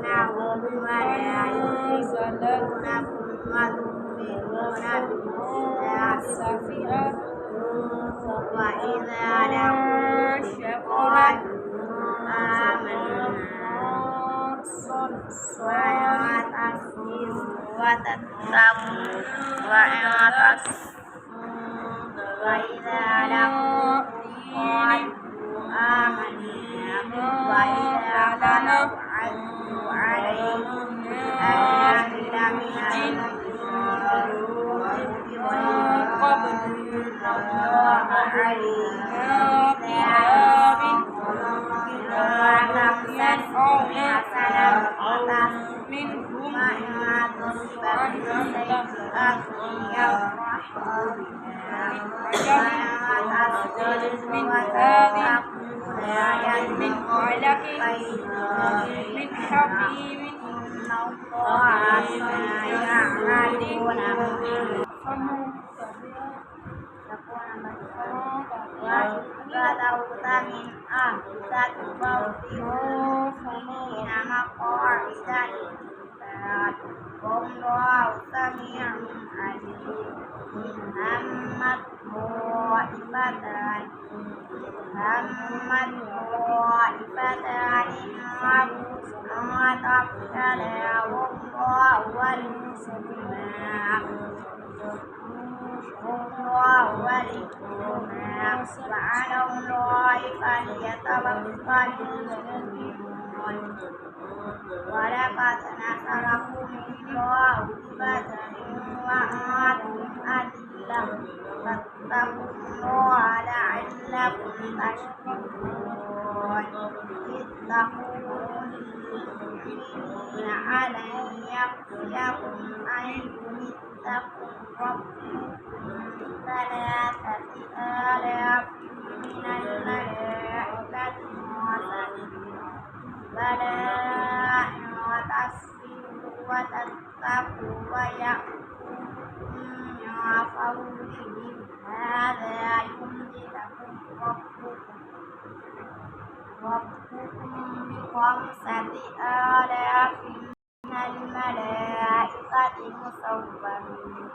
وهم لا يؤمنون بالسفينة وإذا لقوا شكرا آمنا وإذا لقوا قالوا آمنا وإذا خلوا عدوا عليهم الأنامل من قبل الله علينا بآب منهم من علق من حميم إن الله بما يعملون وَغَدَوْتَ مِنْ أَهْلِكَ تُبَوِّئُ الْمُؤْمِنِينَ مَقَاعِدَ لِلْقِتَالِ وَاللَّهُ سَمِيعٌ عَلِيمٌ إِذْ هَمَّتْ طَائِفَتَانِ منكم أن تفشلا والله وليهما وعلى الله فليتوكل المؤمنون ولقد نصركم الله ببدر وأنتم أذلة فاتقوا الله لعلكم تشكرون إذ تقول للمؤمنين ألن يكفيكم أن يمدكم ربكم ثلاثة آلاف من الملائكة منزلين بلى إن تصبروا وتتقوا ويأتوكم من فورهم هذا يمددكم ربكم بخمسة آلاف من الملائكة مسومين